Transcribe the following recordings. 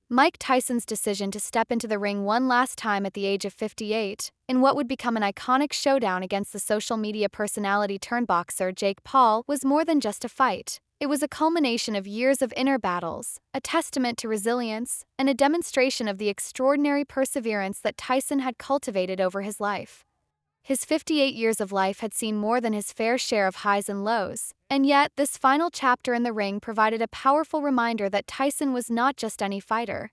Mike Tyson's decision to step into the ring one last time at the age of 58, in what would become an iconic showdown against the social media personality turned boxer Jake Paul, was more than just a fight. It was a culmination of years of inner battles, a testament to resilience, and a demonstration of the extraordinary perseverance that Tyson had cultivated over his life. His 58 years of life had seen more than his fair share of highs and lows, and yet this final chapter in the ring provided a powerful reminder that Tyson was not just any fighter.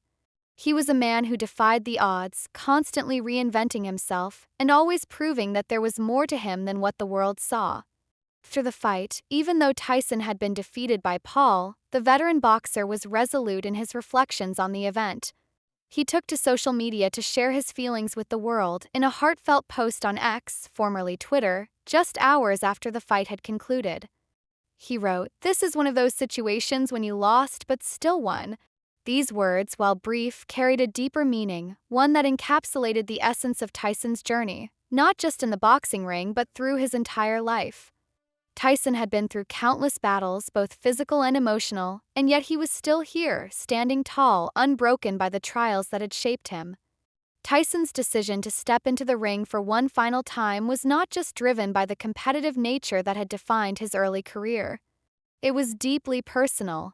He was a man who defied the odds, constantly reinventing himself, and always proving that there was more to him than what the world saw. After the fight, even though Tyson had been defeated by Paul, the veteran boxer was resolute in his reflections on the event. He took to social media to share his feelings with the world in a heartfelt post on X, formerly Twitter, just hours after the fight had concluded. He wrote, "This is one of those situations when you lost but still won." These words, while brief, carried a deeper meaning, one that encapsulated the essence of Tyson's journey, not just in the boxing ring but through his entire life. Tyson had been through countless battles, both physical and emotional, and yet he was still here, standing tall, unbroken by the trials that had shaped him. Tyson's decision to step into the ring for one final time was not just driven by the competitive nature that had defined his early career. It was deeply personal.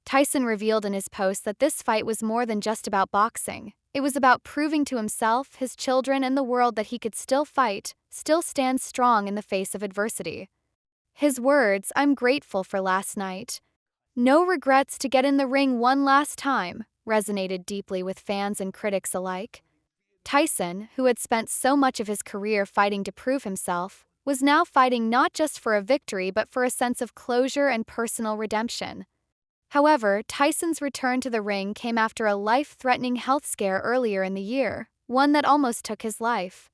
Tyson revealed in his post that this fight was more than just about boxing. It was about proving to himself, his children, and the world that he could still fight, still stand strong in the face of adversity. His words, "I'm grateful for last night. No regrets to get in the ring one last time," resonated deeply with fans and critics alike. Tyson, who had spent so much of his career fighting to prove himself, was now fighting not just for a victory but for a sense of closure and personal redemption. However, Tyson's return to the ring came after a life-threatening health scare earlier in the year, one that almost took his life.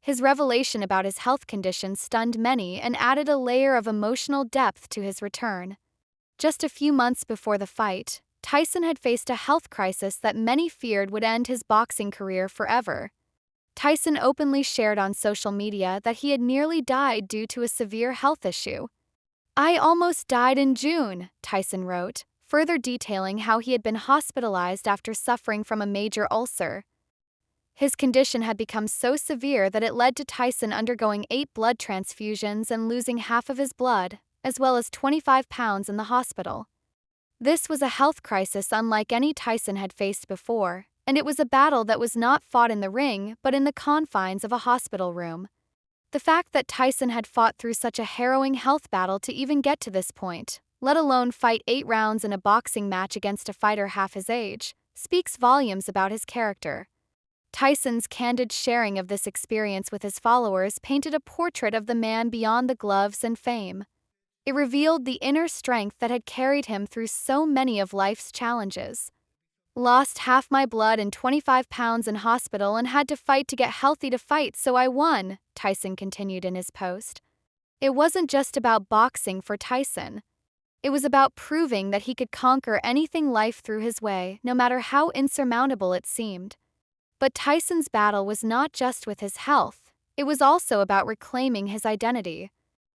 His revelation about his health condition stunned many and added a layer of emotional depth to his return. Just a few months before the fight, Tyson had faced a health crisis that many feared would end his boxing career forever. Tyson openly shared on social media that he had nearly died due to a severe health issue. "I almost died in June," Tyson wrote, further detailing how he had been hospitalized after suffering from a major ulcer. His condition had become so severe that it led to Tyson undergoing 8 blood transfusions and losing half of his blood, as well as 25 pounds in the hospital. This was a health crisis unlike any Tyson had faced before, and it was a battle that was not fought in the ring but in the confines of a hospital room. The fact that Tyson had fought through such a harrowing health battle to even get to this point, let alone fight 8 rounds in a boxing match against a fighter half his age, speaks volumes about his character. Tyson's candid sharing of this experience with his followers painted a portrait of the man beyond the gloves and fame. It revealed the inner strength that had carried him through so many of life's challenges. "Lost half my blood and 25 pounds in hospital and had to fight to get healthy to fight, so I won," Tyson continued in his post. It wasn't just about boxing for Tyson. It was about proving that he could conquer anything life threw his way, no matter how insurmountable it seemed. But Tyson's battle was not just with his health, it was also about reclaiming his identity.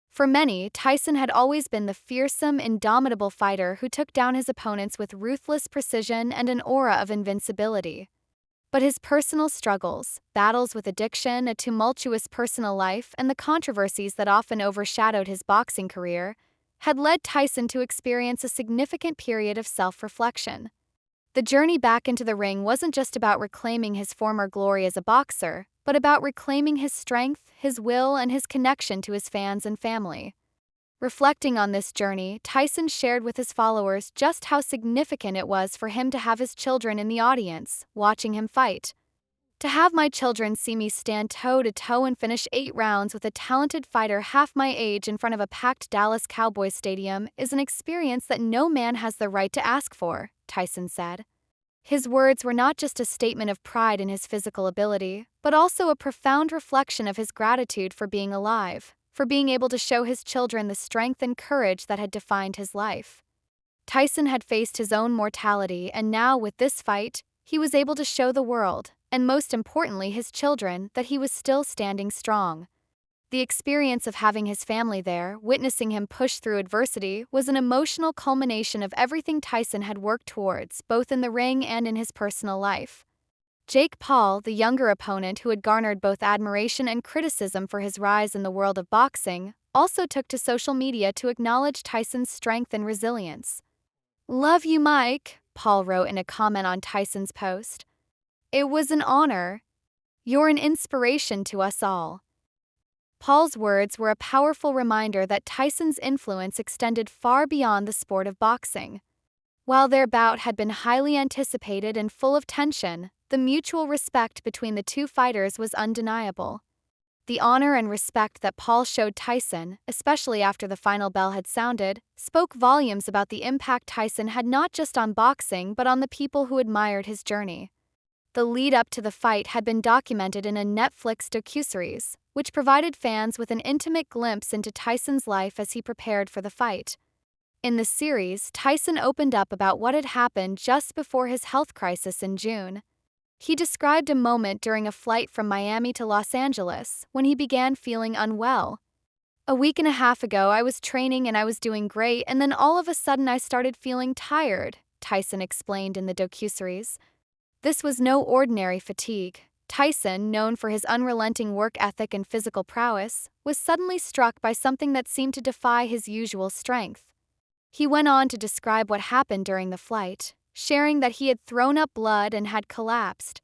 For many, Tyson had always been the fearsome, indomitable fighter who took down his opponents with ruthless precision and an aura of invincibility. But his personal struggles, battles with addiction, a tumultuous personal life, and the controversies that often overshadowed his boxing career, had led Tyson to experience a significant period of self-reflection. The journey back into the ring wasn't just about reclaiming his former glory as a boxer, but about reclaiming his strength, his will, and his connection to his fans and family. Reflecting on this journey, Tyson shared with his followers just how significant it was for him to have his children in the audience, watching him fight. "To have my children see me stand toe-to-toe and finish 8 rounds with a talented fighter half my age in front of a packed Dallas Cowboys stadium is an experience that no man has the right to ask for," Tyson said. His words were not just a statement of pride in his physical ability, but also a profound reflection of his gratitude for being alive, for being able to show his children the strength and courage that had defined his life. Tyson had faced his own mortality, and now, with this fight, he was able to show the world, and most importantly his children, that he was still standing strong. The experience of having his family there, witnessing him push through adversity, was an emotional culmination of everything Tyson had worked towards, both in the ring and in his personal life. Jake Paul, the younger opponent who had garnered both admiration and criticism for his rise in the world of boxing, also took to social media to acknowledge Tyson's strength and resilience. "Love you, Mike," Paul wrote in a comment on Tyson's post. "It was an honor. You're an inspiration to us all." Paul's words were a powerful reminder that Tyson's influence extended far beyond the sport of boxing. While their bout had been highly anticipated and full of tension, the mutual respect between the two fighters was undeniable. The honor and respect that Paul showed Tyson, especially after the final bell had sounded, spoke volumes about the impact Tyson had not just on boxing but on the people who admired his journey. The lead-up to the fight had been documented in a Netflix docuseries, which provided fans with an intimate glimpse into Tyson's life as he prepared for the fight. In the series, Tyson opened up about what had happened just before his health crisis in June. He described a moment during a flight from Miami to Los Angeles when he began feeling unwell. "A week and a half ago, I was training and I was doing great, and then all of a sudden I started feeling tired," Tyson explained in the docuseries. This was no ordinary fatigue. Tyson, known for his unrelenting work ethic and physical prowess, was suddenly struck by something that seemed to defy his usual strength. He went on to describe what happened during the flight, sharing that he had thrown up blood and had collapsed.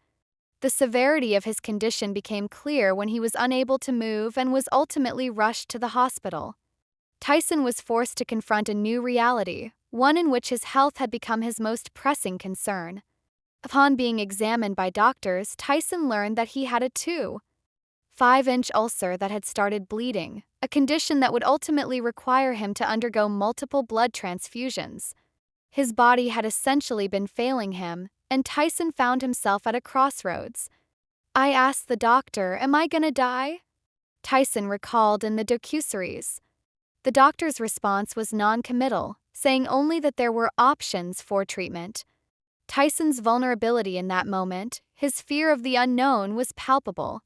The severity of his condition became clear when he was unable to move and was ultimately rushed to the hospital. Tyson was forced to confront a new reality, one in which his health had become his most pressing concern. Upon being examined by doctors, Tyson learned that he had a 2.5-inch ulcer that had started bleeding, a condition that would ultimately require him to undergo multiple blood transfusions. His body had essentially been failing him, and Tyson found himself at a crossroads. "I asked the doctor, 'Am I gonna die?'" Tyson recalled in the docuseries. The doctor's response was non-committal, saying only that there were options for treatment. Tyson's vulnerability in that moment, his fear of the unknown, was palpable.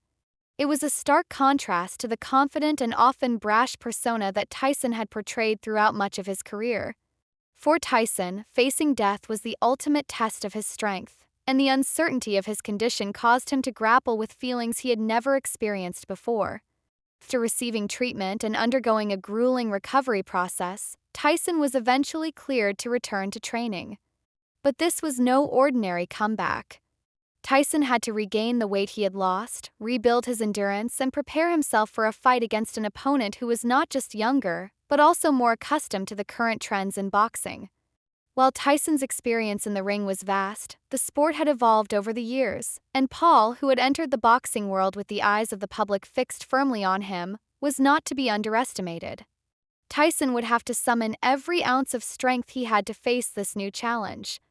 It was a stark contrast to the confident and often brash persona that Tyson had portrayed throughout much of his career. For Tyson, facing death was the ultimate test of his strength, and the uncertainty of his condition caused him to grapple with feelings he had never experienced before. After receiving treatment and undergoing a grueling recovery process, Tyson was eventually cleared to return to training. But this was no ordinary comeback. Tyson had to regain the weight he had lost, rebuild his endurance, and prepare himself for a fight against an opponent who was not just younger, but also more accustomed to the current trends in boxing. While Tyson's experience in the ring was vast, the sport had evolved over the years, and Paul, who had entered the boxing world with the eyes of the public fixed firmly on him, was not to be underestimated. Tyson would have to summon every ounce of strength he had to face this new challenge.